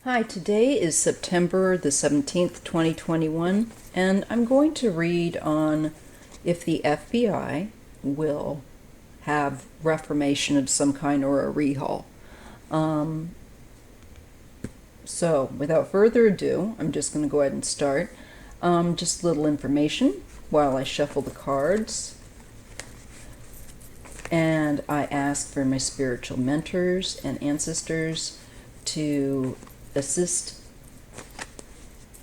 Hi, today is September the 17th, 2021, and I'm going to read on if the FBI will have reformation of some kind or a rehaul. Um, so, without further ado, I'm just going to go ahead and start. Just a little information while I shuffle the cards. And I ask for my spiritual mentors and ancestors to assist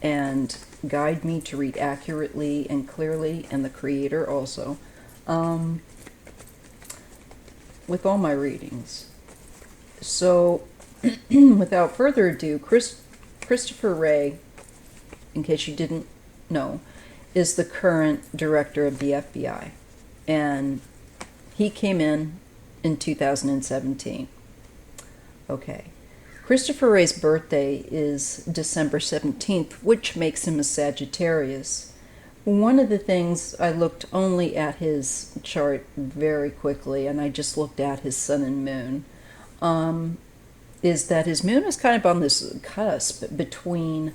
and guide me to read accurately and clearly, and the Creator also, um, with all my readings. So, without further ado, Christopher Wray, in case you didn't know, is the current director of the FBI, and he came in 2017. Okay. Christopher Wray's birthday is December 17th, which makes him a Sagittarius. One of the things, I looked only at his chart very quickly, and I just looked at his sun and moon, is that his moon is kind of on this cusp between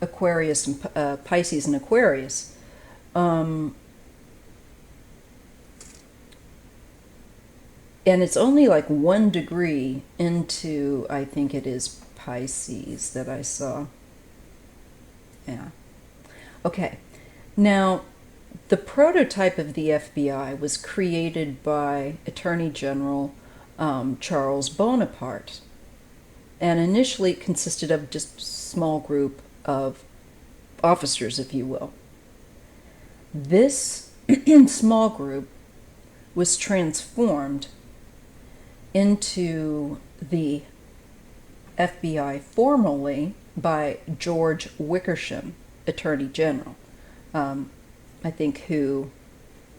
Aquarius and Pisces and Aquarius. And it's only like 1 degree into, I think it is Pisces that I saw. Yeah. Okay. Now, the prototype of the FBI was created by Attorney General Charles Bonaparte. And initially it consisted of just a small group of officers, if you will. This small group was transformed into the FBI formally by George Wickersham, Attorney General, I think, who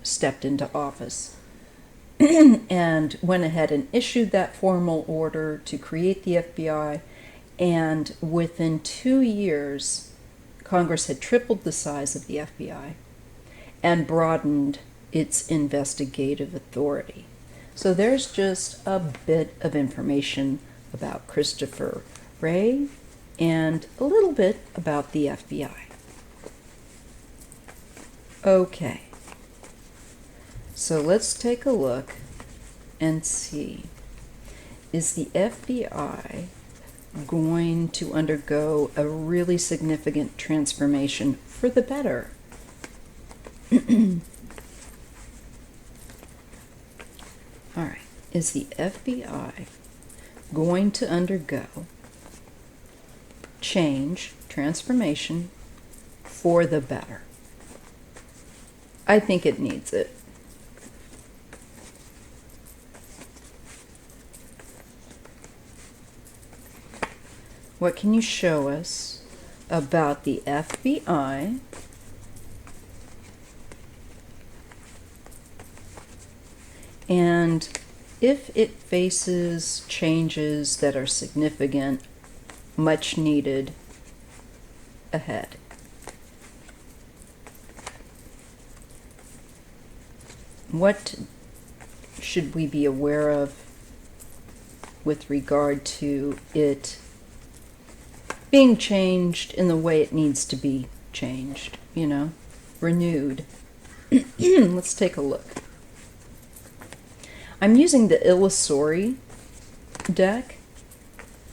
stepped into office and went ahead and issued that formal order to create the FBI. And within 2 years, Congress had tripled the size of the FBI and broadened its investigative authority. So there's just a bit of information about Christopher Wray and a little bit about the FBI. Okay, so let's take a look and see, is the FBI going to undergo a really significant transformation for the better? All right, is the FBI going to undergo change, transformation for the better? I think it needs it. What can you show us about the FBI and if it faces changes that are significant, much needed ahead? What should we be aware of with regard to it being changed in the way it needs to be changed, renewed? Let's take a look. I'm using the Illusory deck,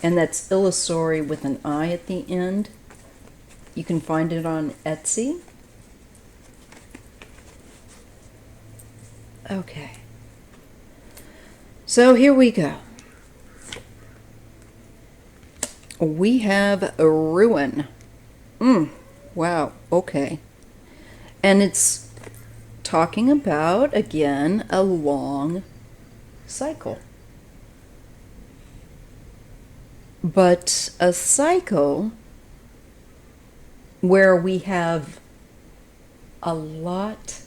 and that's Illusory with an I at the end. You can find it on Etsy. Okay. So here we go. We have a ruin. Wow, okay. And it's talking about, again, a long cycle. But a cycle where we have a lot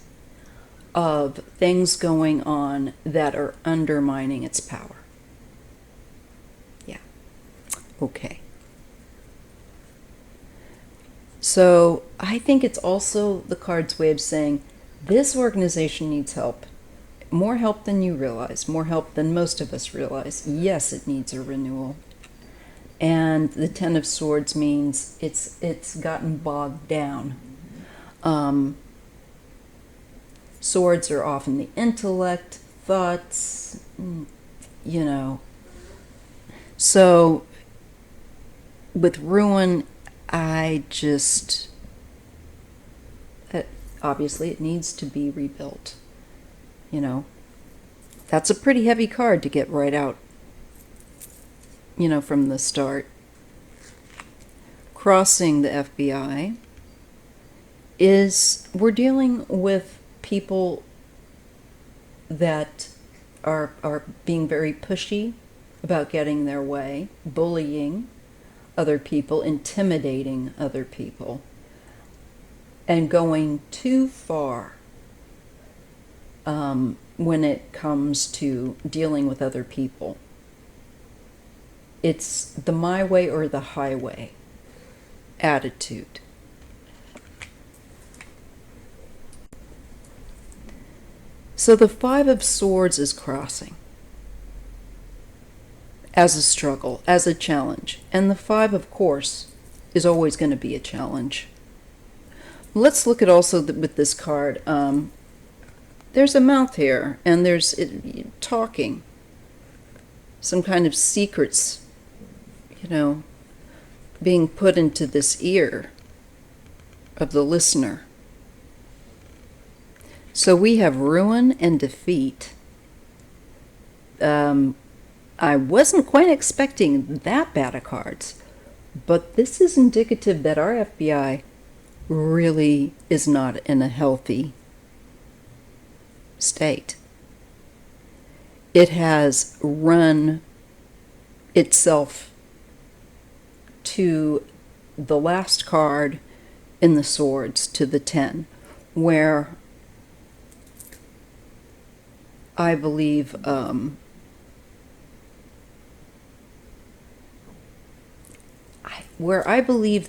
of things going on that are undermining its power. Yeah. Okay. So I think it's also the card's way of saying this organization needs help. More help than you realize, more help than most of us realize. Yes, it needs a renewal. And the Ten of Swords means it's gotten bogged down. Swords are often the intellect, thoughts, you know. So with Ruin, I just, obviously it needs to be rebuilt. You know, that's a pretty heavy card to get right out, you know, from the start. Crossing the FBI is, we're dealing with people that are being very pushy about getting their way, bullying other people, intimidating other people, and going too far when it comes to dealing with other people. It's the my way or the highway attitude. So the Five of Swords is crossing as a struggle, as a challenge. And the Five, of course, is always going to be a challenge. Let's look at also with this card. There's a mouth here, and there's talking. Some kind of secrets, you know, being put into this ear of the listener. So we have ruin and defeat. I wasn't quite expecting that bad of cards, but this is indicative that our FBI really is not in a healthy state. It has run itself to the last card in the swords, to the 10, where I believe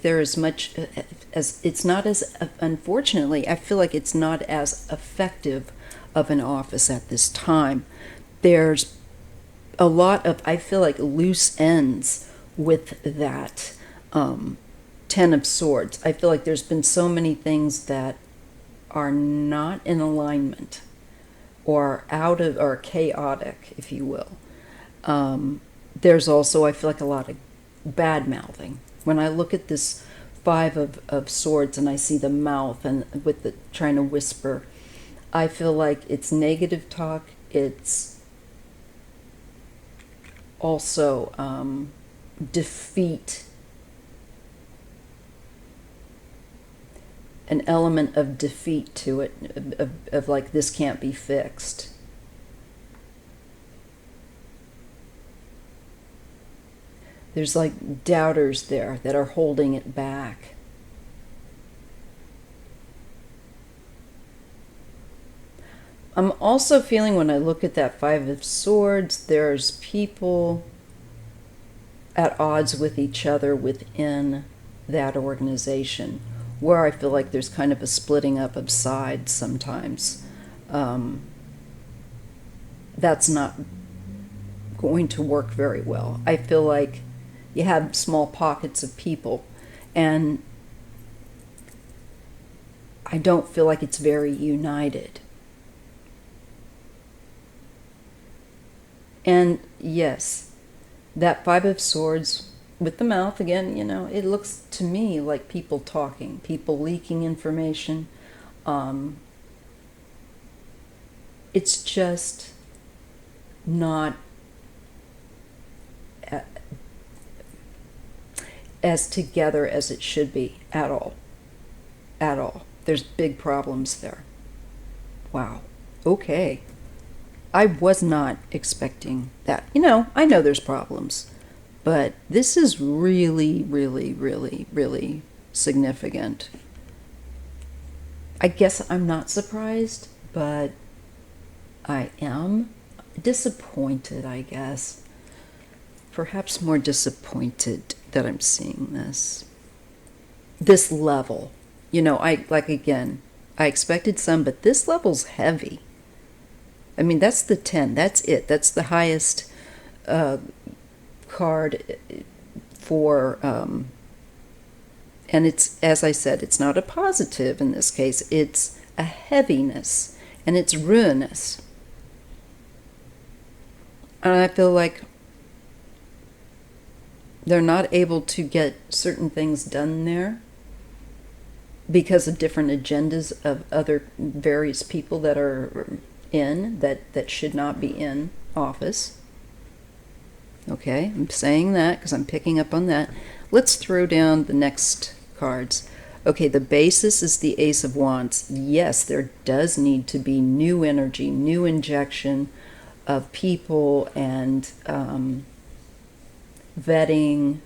there is much as it's not as, unfortunately, I feel like it's not as effective of an office at this time. There's a lot of, I feel like, loose ends with that 10 of Swords. I feel like there's been so many things that are not in alignment or out of, or chaotic, if you will. There's also, I feel like, a lot of bad mouthing. When I look at this Five of Swords and I see the mouth and with the trying to whisper, I feel like it's negative talk. It's also defeat, an element of defeat to it, of like, this can't be fixed. There's like doubters there that are holding it back. I'm also feeling, when I look at that Five of Swords, there's people at odds with each other within that organization, where I feel like there's kind of a splitting up of sides sometimes. That's not going to work very well. I feel like you have small pockets of people, and I don't feel like it's very united. And yes, that Five of Swords with the mouth, again, you know, it looks to me like people talking, people leaking information. It's just not as together as it should be at all. At all. There's big problems there. Wow. Okay. I was not expecting that. You know, I know there's problems, but this is really, really, really, really significant. I guess I'm not surprised, but I am disappointed, I guess. Perhaps more disappointed that I'm seeing this level. You know, I expected some, but this level's heavy. I mean, that's the 10. That's it. That's the highest card for, and it's, as I said, it's not a positive in this case, it's a heaviness, and it's ruinous. And I feel like they're not able to get certain things done there because of different agendas of other various people that are in, that should not be in office. Okay, I'm saying that because I'm picking up on that. Let's throw down the next cards. Okay, the basis is the Ace of Wands. Yes, there does need to be new energy, new injection of people, and vetting,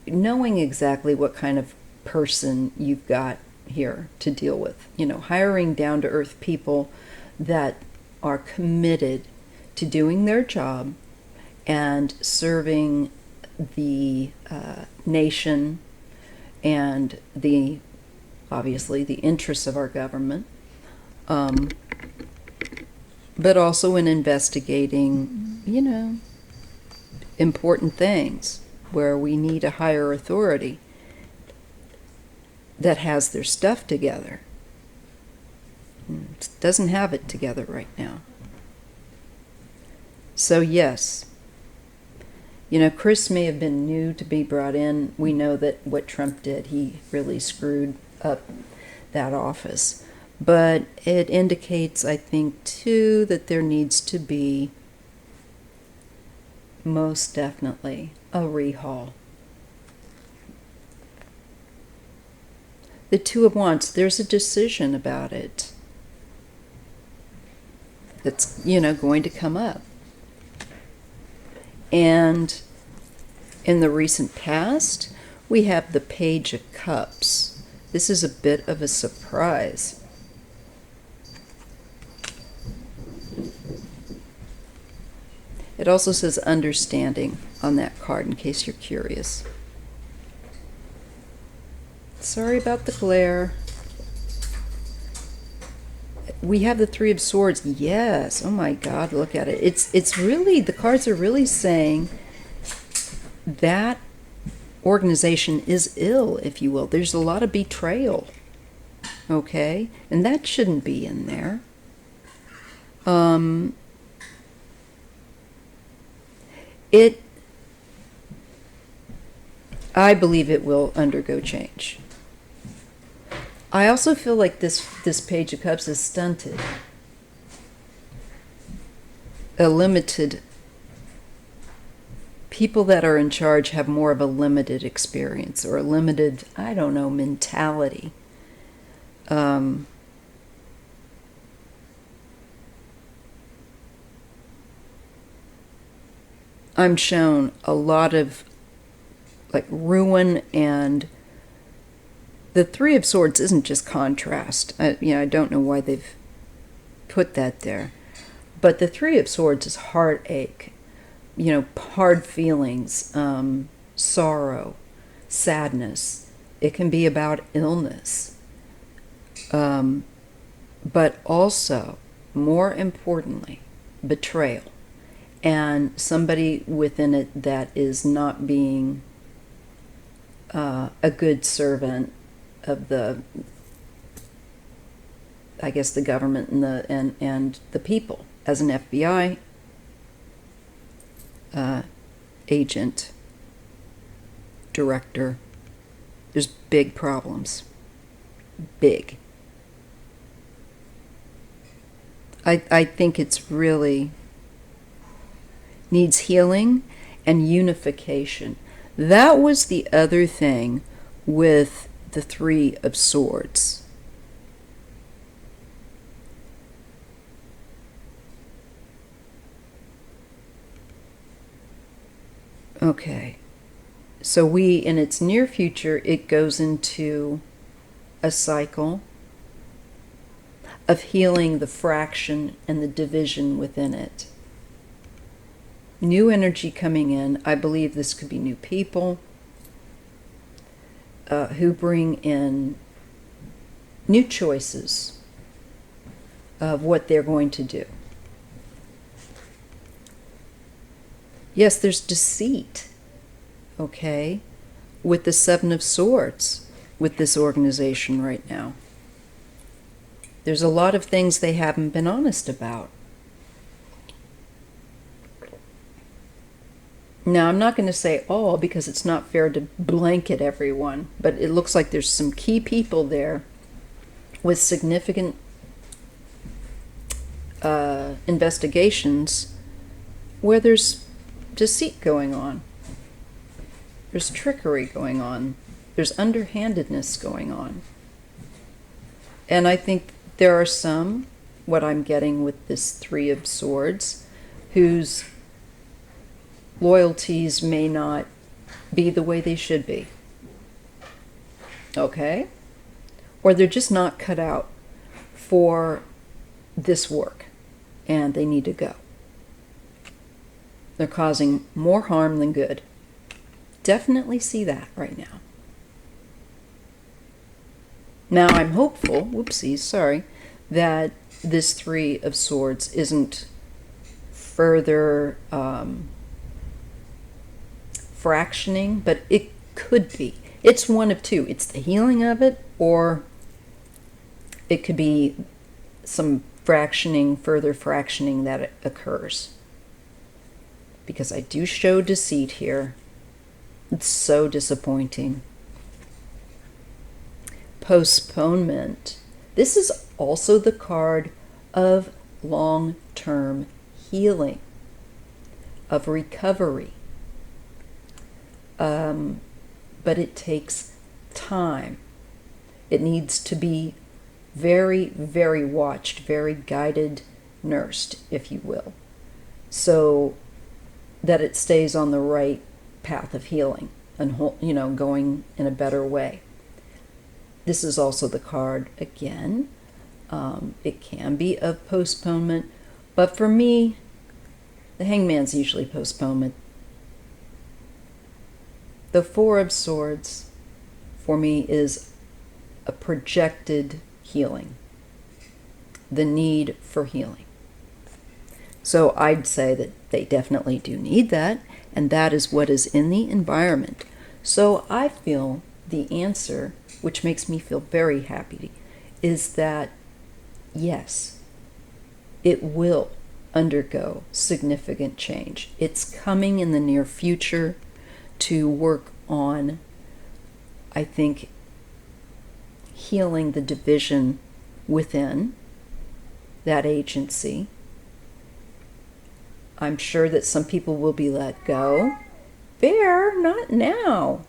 knowing exactly what kind of person you've got here to deal with. You know, hiring down-to-earth people that are committed to doing their job and serving the nation and obviously the interests of our government, but also in investigating, you know, important things where we need a higher authority that has their stuff together. It doesn't have it together right now. So yes, you know, Chris may have been new to be brought in. We know that what Trump did, he really screwed up that office. But it indicates, I think, too, that there needs to be most definitely a rehaul. The Two of Wands, there's a decision about it that's, you know, going to come up. And in the recent past, we have the Page of Cups. This is a bit of a surprise. It also says understanding on that card, in case you're curious. Sorry about the glare. We have the Three of Swords. Yes. Oh my God, look at it. It's really, the cards are really saying that organization is ill, if you will. There's a lot of betrayal. Okay? And that shouldn't be in there. I believe it will undergo change. I also feel like this Page of Cups is stunted. A limited, people that are in charge have more of a limited experience or a limited, I don't know, mentality. I'm shown a lot of like ruin, and the Three of Swords isn't just contrast. I don't know why they've put that there. But the Three of Swords is heartache, you know, hard feelings, sorrow, sadness. It can be about illness. But also, more importantly, betrayal. And somebody within it that is not being a good servant of the, I guess, the government and the people. As an FBI agent, director, there's big problems. Big. I think it's really needs healing and unification. That was the other thing with the Three of Swords. Okay, so in its near future, it goes into a cycle of healing the fraction and the division within it. New energy coming in. I believe this could be new people who bring in new choices of what they're going to do. Yes, there's deceit. okay, with the Seven of Swords with this organization right now. There's a lot of things they haven't been honest about. Now, I'm not going to say all because it's not fair to blanket everyone, but it looks like there's some key people there with significant investigations where there's deceit going on. There's trickery going on. There's underhandedness going on. And I think there are some, what I'm getting with this Three of Swords, whose loyalties may not be the way they should be. Okay? Or they're just not cut out for this work and they need to go. They're causing more harm than good. Definitely see that right now. Now I'm hopeful, whoopsies, sorry, that this Three of Swords isn't further fractioning, but it could be. It's one of two. It's the healing of it, or it could be some fractioning, further fractioning that occurs. Because I do show deceit here. It's so disappointing. Postponement. This is also the card of long-term healing, of recovery. But it takes time. It needs to be very, very watched, very guided, nursed, if you will, so that it stays on the right path of healing and, going in a better way. This is also the card, again, it can be of postponement, but for me, the Hangman's usually postponement. The Four of Swords, for me, is a projected healing, the need for healing. So I'd say that they definitely do need that, and that is what is in the environment. So I feel the answer, which makes me feel very happy, is that yes, it will undergo significant change. It's coming in the near future to work on, I think, healing the division within that agency. I'm sure that some people will be let go. Bear, not now.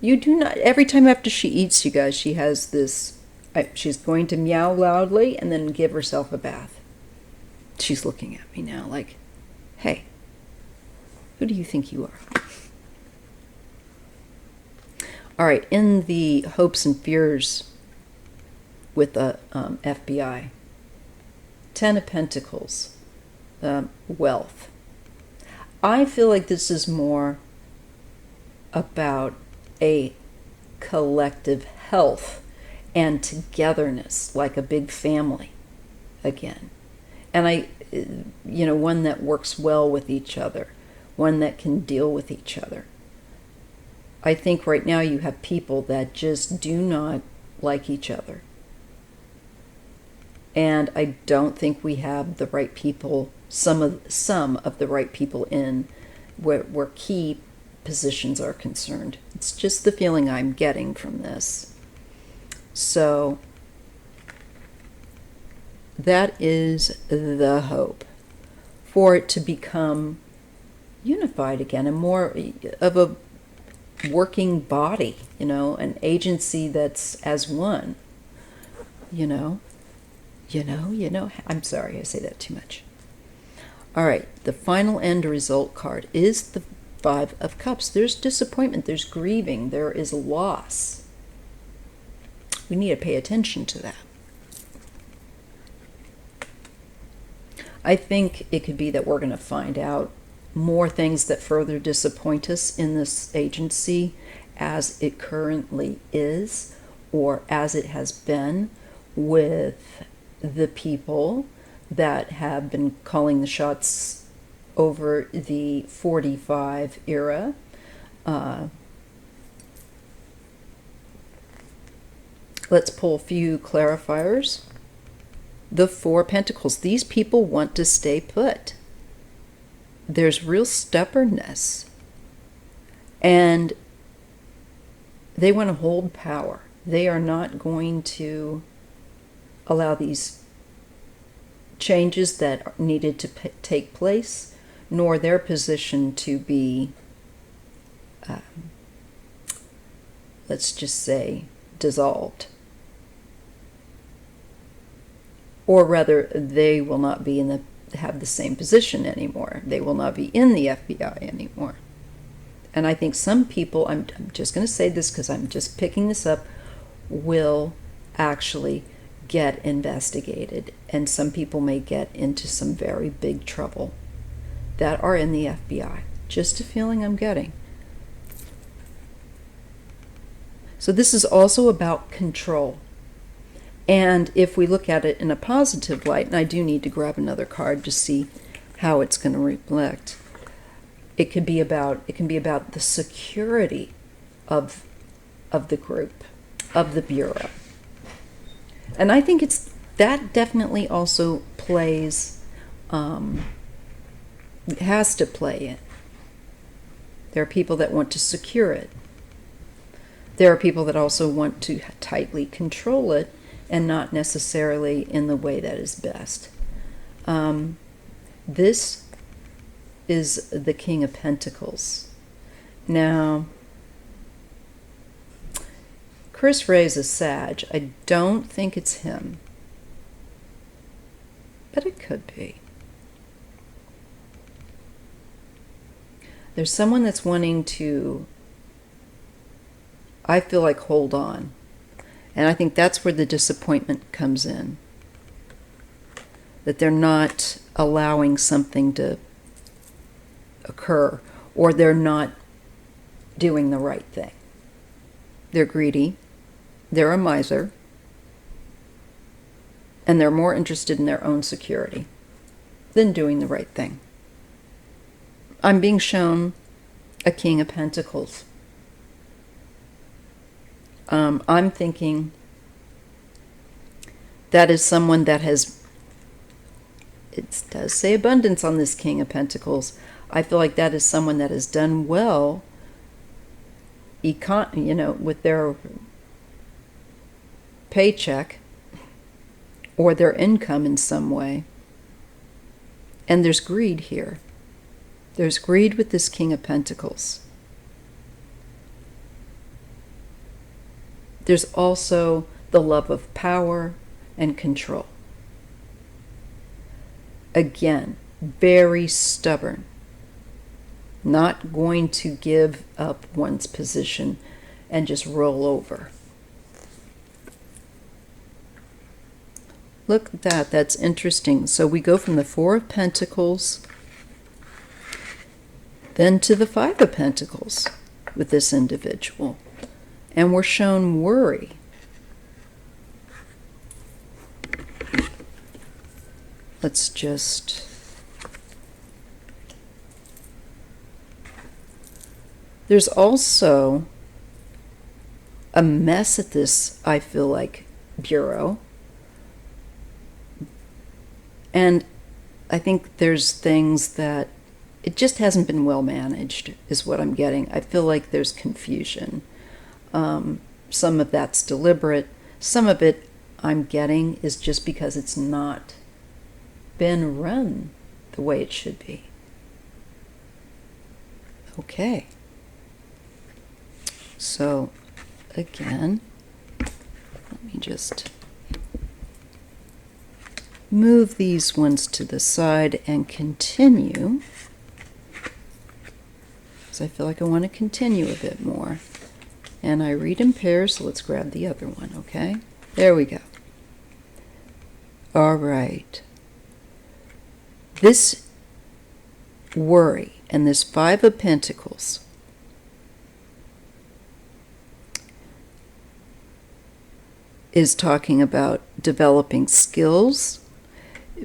You do not. Every time after she eats, you guys, she has this, she's going to meow loudly and then give herself a bath. She's looking at me now like, hey, who do you think you are? All right, in the hopes and fears with the FBI, 10 of Pentacles, wealth. I feel like this is more about a collective health and togetherness, like a big family again. And one that works well with each other, one that can deal with each other. I think right now you have people that just do not like each other. And I don't think we have the right people, some of the right people in where key positions are concerned. It's just the feeling I'm getting from this. So that is the hope for it to become unified again and more of a working body, an agency that's as one, I'm sorry, I say that too much. All right, the final end result card is the Five of Cups. There's disappointment, there's grieving, there is loss. We need to pay attention to that. I think it could be that we're going to find out more things that further disappoint us in this agency as it currently is, or as it has been with the people that have been calling the shots over the 45 era. Let's pull a few clarifiers. The Four of Pentacles. These people want to stay put. There's real stubbornness. And they want to hold power. They are not going to allow these changes that are needed to take place, nor their position to be, let's just say, dissolved. Or rather, they will not be have the same position anymore. They will not be in the FBI anymore. And I think some people, I'm just going to say this because I'm just picking this up, will actually get investigated. And some people may get into some very big trouble that are in the FBI. Just a feeling I'm getting. So this is also about control. And if we look at it in a positive light, and I do need to grab another card to see how it's going to reflect, it can be about the security of the group, of the Bureau. And I think that definitely also plays, has to play in. There are people that want to secure it. There are people that also want to tightly control it, and not necessarily in the way that is best. This is the King of Pentacles. Now, Chris Ray is a Sag. I don't think it's him, but it could be. There's someone that's wanting to, I feel like, hold on. And I think that's where the disappointment comes in. That they're not allowing something to occur, or they're not doing the right thing. They're greedy, they're a miser, and they're more interested in their own security than doing the right thing. I'm being shown a King of Pentacles. I'm thinking that is someone that has, it does say abundance on this King of Pentacles. I feel like that is someone that has done well, with their paycheck or their income in some way. And there's greed here. There's greed with this King of Pentacles. There's also the love of power and control. Again, very stubborn. Not going to give up one's position and just roll over. Look at that. That's interesting. So we go from the Four of Pentacles then to the Five of Pentacles with this individual. And we're shown worry. Let's just... There's also a mess at this, I feel like, Bureau. And I think there's things that it just hasn't been well managed, is what I'm getting. I feel like there's confusion. Some of that's deliberate. Some of it I'm getting is just because it's not been run the way it should be. Okay. So, again, let me just move these ones to the side and continue. Because I feel like I want to continue a bit more. And I read in pairs, so let's grab the other one, okay? There we go. All right. This worry and this Five of Pentacles is talking about developing skills,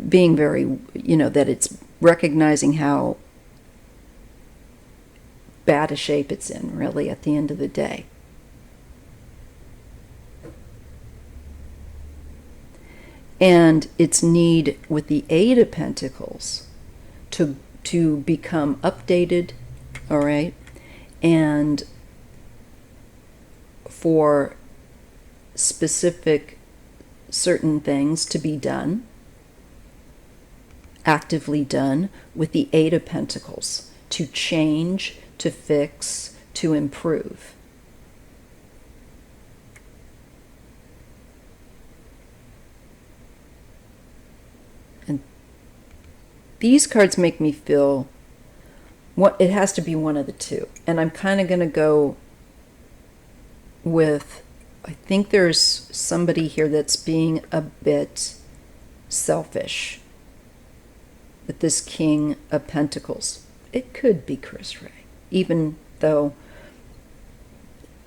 being very, that it's recognizing how bad a shape it's in, really, at the end of the day. And its need with the Eight of Pentacles to become updated, all right, and for specific certain things to be done, actively done, with the Eight of Pentacles, to change, to fix, to improve. And these cards make me feel it has to be one of the two. And I'm kind of going to go with, I think there's somebody here that's being a bit selfish with this King of Pentacles. It could be Chris Ray, even though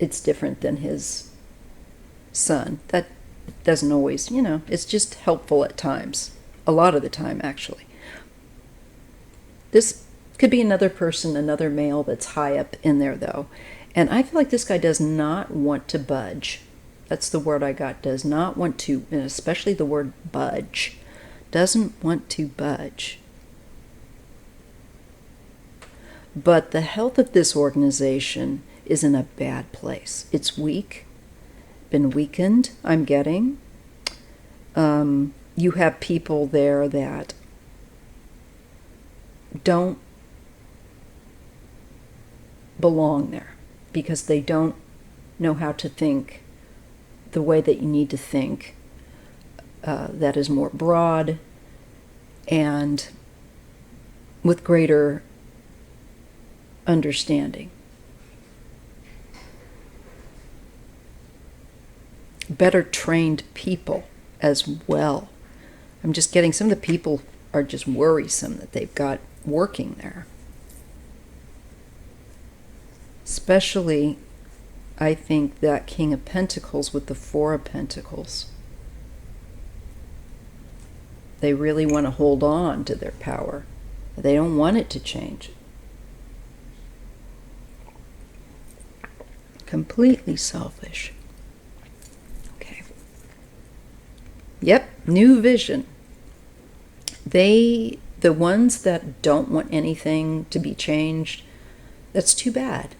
it's different than his son. That doesn't always, it's just helpful at times. A lot of the time, actually. This could be another person, another male that's high up in there, though. And I feel like this guy does not want to budge. That's the word I got. Does not want to, and especially the word budge. Doesn't want to budge. But the health of this organization is in a bad place. It's weak, been weakened, I'm getting. You have people there that don't belong there because they don't know how to think the way that you need to think, that is more broad and with greater understanding. Better trained people as well. I'm just getting some of the people are just worrisome that they've got working there. Especially, I think, that King of Pentacles with the Four of Pentacles. They really want to hold on to their power. They don't want it to change. Completely selfish. Okay. Yep, new vision. The ones that don't want anything to be changed, that's too bad.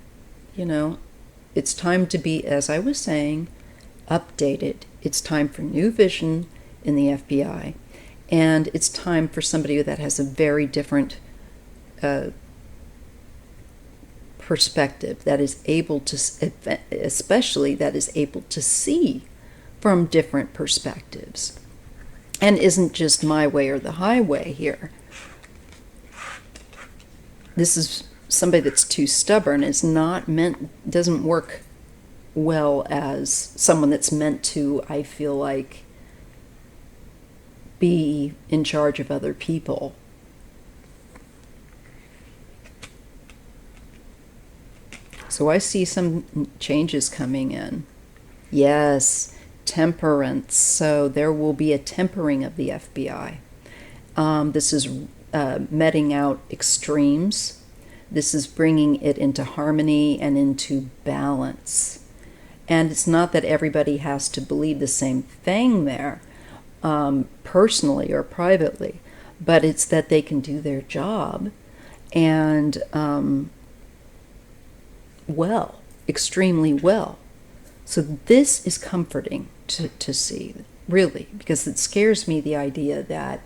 It's time to be, as I was saying, updated. It's time for new vision in the FBI. And it's time for somebody that has a very different perspective, that is able to, especially that is able to see from different perspectives. And isn't just my way or the highway here. This is somebody that's too stubborn. Doesn't work well as someone that's meant to, I feel like, be in charge of other people. So I see some changes coming in. Yes, temperance. So there will be a tempering of the FBI. This is meting out extremes. This is bringing it into harmony and into balance. And it's not that everybody has to believe the same thing there, personally or privately, but it's that they can do their job and well, extremely well. So this is comforting to see, really, because it scares me, the idea that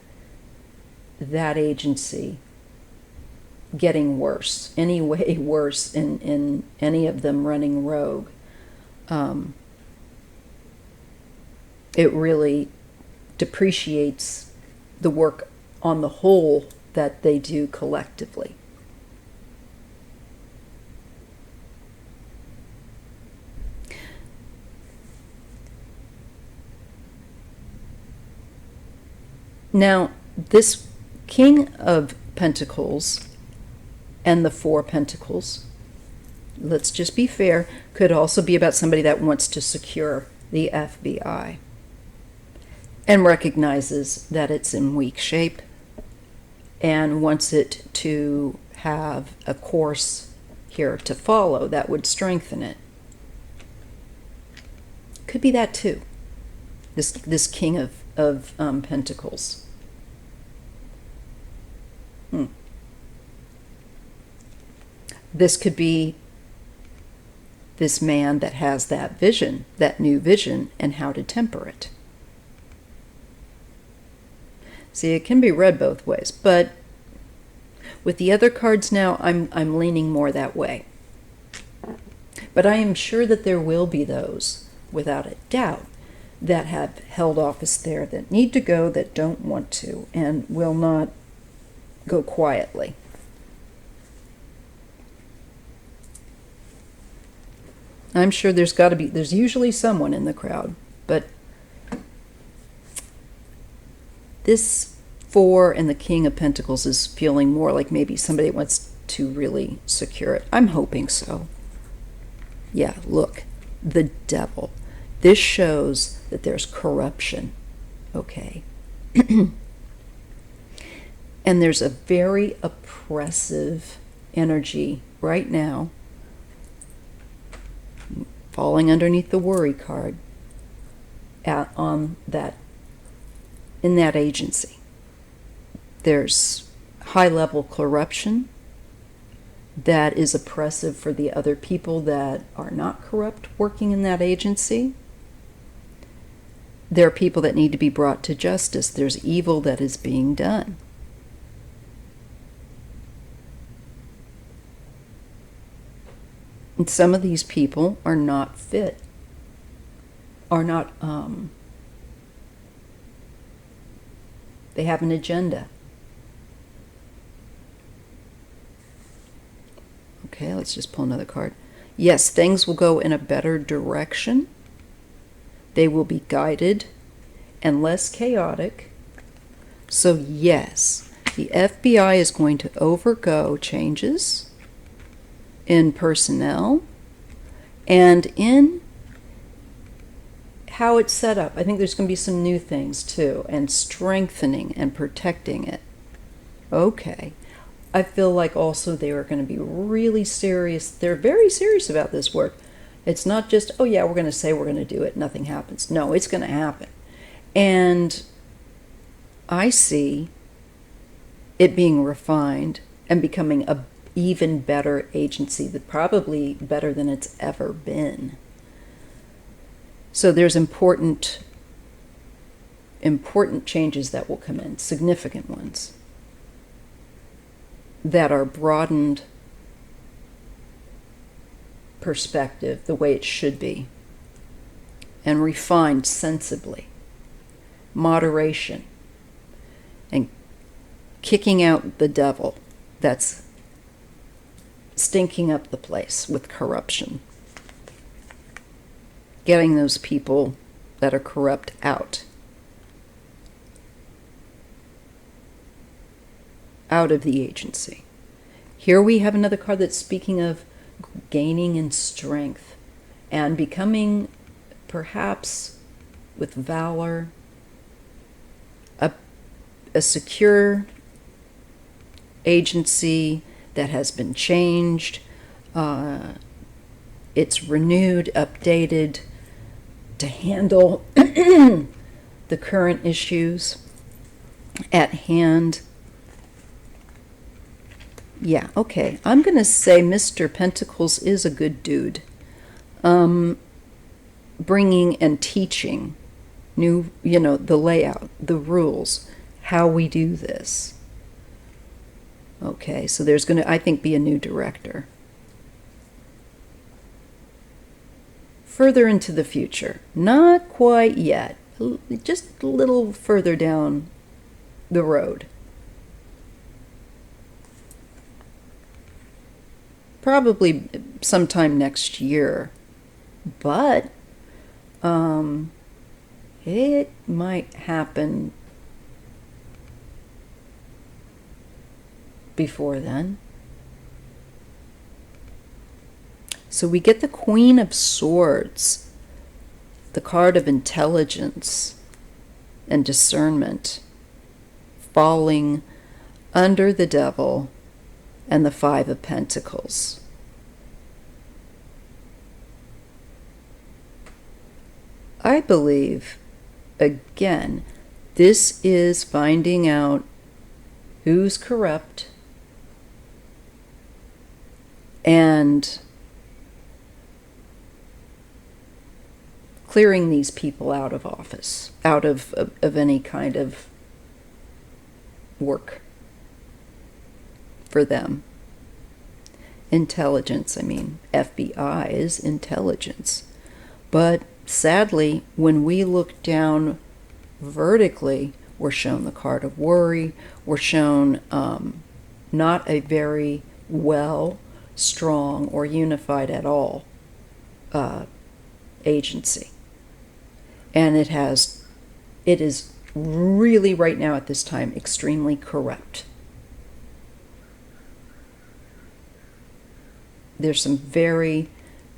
that agency getting worse, any way worse in any of them running rogue. It really depreciates the work on the whole that they do collectively. Now, this King of Pentacles and the Four Pentacles, let's just be fair, could also be about somebody that wants to secure the FBI and recognizes that it's in weak shape and wants it to have a course here to follow that would strengthen it. Could be that too. This King of Pentacles. This could be this man that has that vision, that new vision, and how to temper it. See, it can be read both ways, but with the other cards now, I'm leaning more that way. But I am sure that there will be those, without a doubt, that have held office there, that need to go, that don't want to, and will not go quietly. I'm sure there's usually someone in the crowd, but this 4 and the King of Pentacles is feeling more like maybe somebody wants to really secure it. I'm hoping so. Yeah, look, the Devil. This shows that there's corruption, okay? And there's a very oppressive energy right now falling underneath the Worry card in that agency. There's high-level corruption that is oppressive for the other people that are not corrupt working in that agency. There are people that need to be brought to justice. There's evil that is being done. And some of these people are not fit, are not, they have an agenda. Okay, let's just pull another card. Yes, things will go in a better direction. They will be guided and less chaotic. So yes, the FBI is going to overgo changes in personnel and in how it's set up. I think there's going to be some new things too, and strengthening and protecting it. Okay. I feel like also they are going to be really serious. They're very serious about this work. It's not just, oh yeah, we're going to say we're going to do it, nothing happens. No, it's going to happen. And I see it being refined and becoming a even better agency, that probably better than it's ever been. So there's important changes that will come in, significant ones, that are broadened perspective the way it should be, and refined sensibly, moderation, and kicking out the devil that's stinking up the place with corruption. Getting those people that are corrupt out of the agency. Here we have another card that's speaking of gaining in strength and becoming, perhaps with valor, a secure agency that has been changed. It's renewed, updated to handle the current issues at hand. Yeah, okay. I'm going to say Mr. Pentacles is a good dude. Bringing and teaching new, the layout, the rules, how we do this. Okay, so there's going to, I think, be a new director. Further into the future. Not quite yet. Just a little further down the road. Probably sometime next year. But it might happen before then. So we get the Queen of Swords, the card of intelligence and discernment, falling under the Devil and the Five of Pentacles. I believe, again, this is finding out who's corrupt and clearing these people out of office, out of any kind of work for them. Intelligence, I mean, FBI is intelligence. But sadly, when we look down vertically, we're shown the card of worry, we're shown not a very well, strong, or unified at all agency. And it is really right now at this time extremely corrupt. There's some very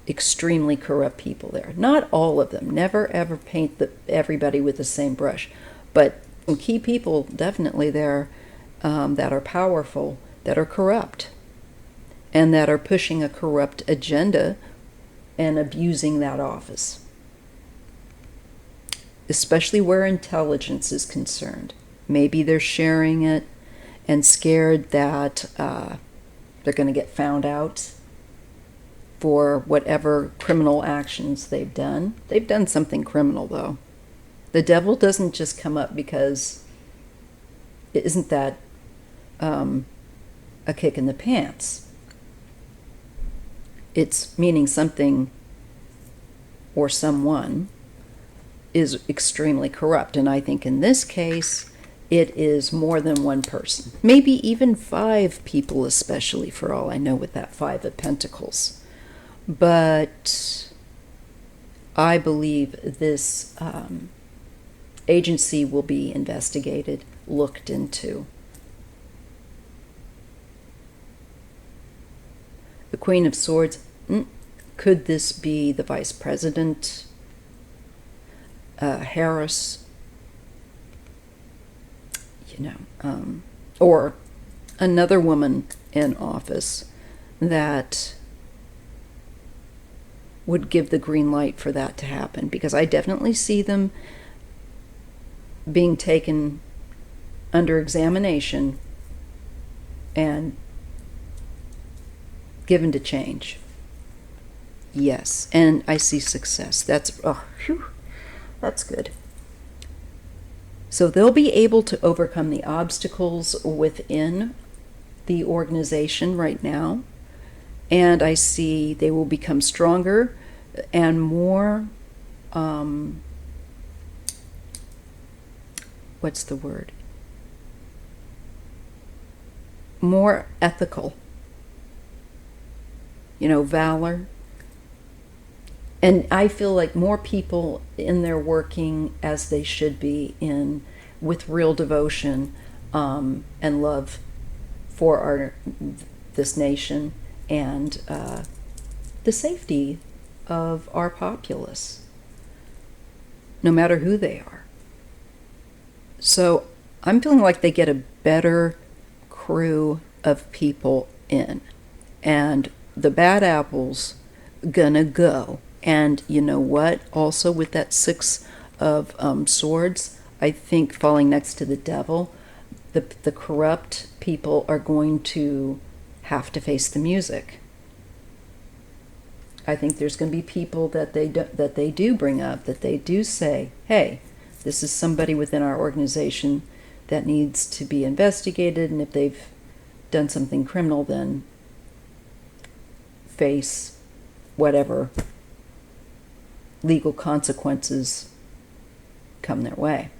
extremely corrupt people there. Not all of them. Never ever paint everybody with the same brush. But some key people definitely there that are powerful, that are corrupt, and that are pushing a corrupt agenda and abusing that office. Especially where intelligence is concerned. Maybe they're sharing it and scared that they're going to get found out for whatever criminal actions they've done. They've done something criminal, though. The devil doesn't just come up because isn't that a kick in the pants. It's meaning something or someone is extremely corrupt. And I think in this case, it is more than one person. Maybe even 5 people, especially, for all I know, with that 5 of Pentacles. But I believe this agency will be investigated, looked into. The Queen of Swords, could this be the Vice President, Harris, or another woman in office that would give the green light for that to happen? Because I definitely see them being taken under examination and given to change. Yes, and I see success. That's good. So they'll be able to overcome the obstacles within the organization right now. And I see they will become stronger and more, what's the word? More ethical. Valor. And I feel like more people in there working as they should be with real devotion and love for this nation and the safety of our populace, no matter who they are. So I'm feeling like they get a better crew of people in, and the bad apples gonna go. And you know what? Also with that 6 of Swords, I think falling next to the devil, the corrupt people are going to have to face the music. I think there's going to be people that they do bring up, that they do say, hey, this is somebody within our organization that needs to be investigated, and if they've done something criminal, then face whatever legal consequences come their way.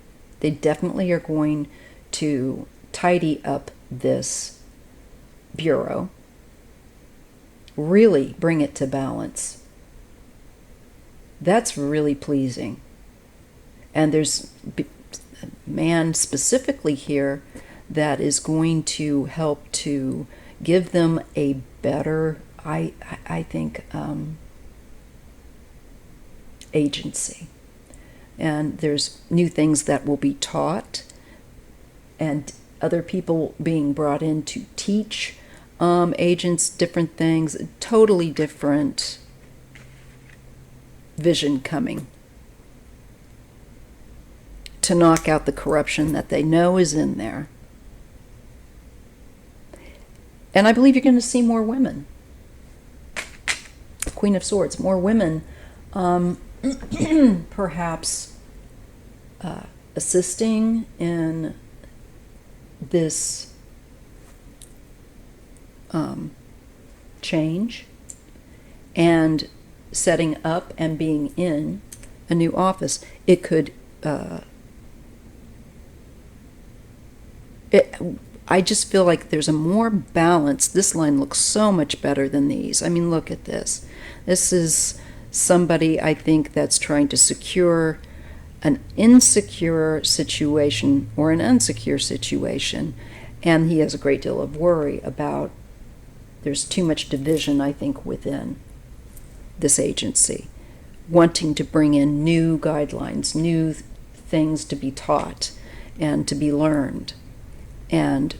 They definitely are going to tidy up this bureau, really bring it to balance. That's really pleasing. And there's a man specifically here that is going to help to give them a better, I think, agency. And there's new things that will be taught, and other people being brought in to teach agents different things, totally different vision coming. to knock out the corruption that they know is in there. And I believe you're going to see more women. Queen of Swords, more women, perhaps assisting in this change and setting up and being in a new office. It could, I just feel like there's a more balance. This line looks so much better than these. I mean, look at this. This is somebody, I think, that's trying to secure an insecure situation or an unsecure situation, and he has a great deal of worry about, there's too much division, I think, within this agency, wanting to bring in new guidelines, new things to be taught and to be learned and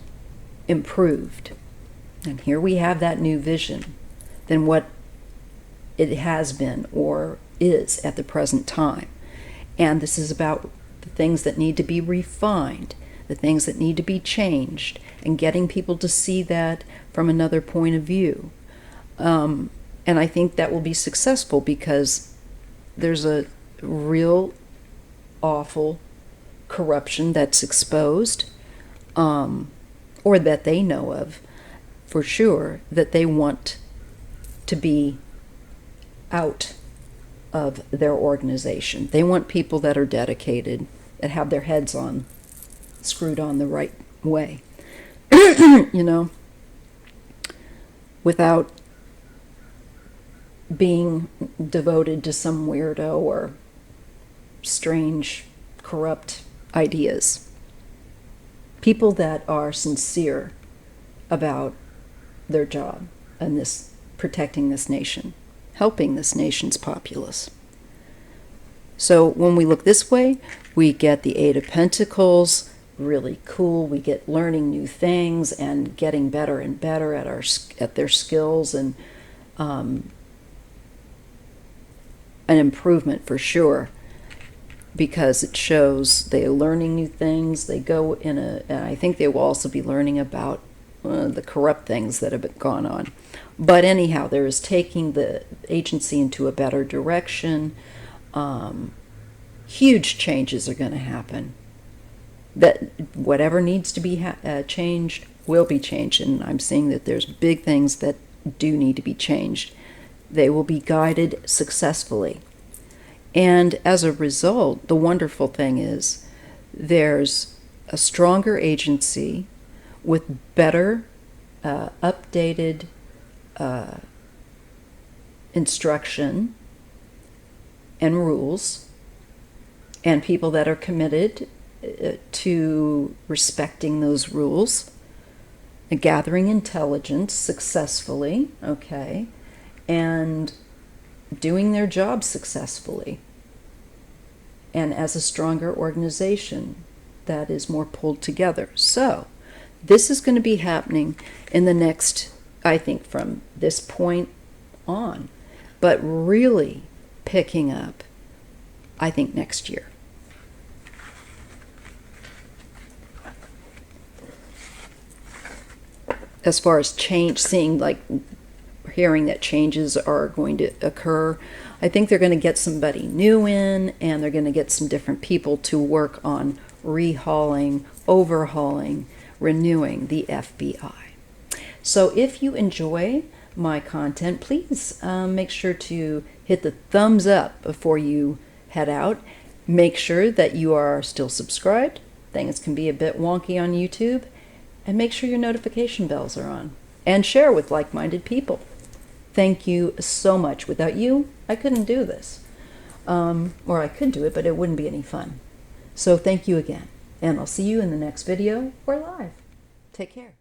improved. And here we have that new vision than what it has been or is at the present time. And this is about the things that need to be refined, the things that need to be changed, and getting people to see that from another point of view. And I think that will be successful because there's a real awful corruption that's exposed, or that they know of for sure, that they want to be out of their organization. They want people that are dedicated, that have their heads on, screwed on the right way, you know, without being devoted to some weirdo or strange, corrupt ideas. People that are sincere about their job and this, protecting this nation, helping this nation's populace. So when we look this way, we get the Eight of Pentacles, really cool. We get learning new things and getting better and better at their skills, and an improvement for sure, because it shows they are learning new things. They go in and I think they will also be learning about the corrupt things that have gone on. But anyhow, there is taking the agency into a better direction. Huge changes are going to happen. That whatever needs to be changed will be changed, and I'm seeing that there's big things that do need to be changed. They will be guided successfully. And as a result, the wonderful thing is there's a stronger agency with better, updated instruction and rules, and people that are committed to respecting those rules, and gathering intelligence successfully, okay, and doing their job successfully, and as a stronger organization that is more pulled together. So this is going to be happening in the next, I think, from this point on, but really picking up, I think, next year. As far as change, seeing, like, hearing that changes are going to occur, I think they're going to get somebody new in, and they're going to get some different people to work on rehauling, overhauling, renewing the FBI. So if you enjoy my content, please make sure to hit the thumbs up before you head out. Make sure that you are still subscribed. Things can be a bit wonky on YouTube. And make sure your notification bells are on. And share with like-minded people. Thank you so much. Without you, I couldn't do this. Or I could do it, but it wouldn't be any fun. So thank you again. And I'll see you in the next video or live. Take care.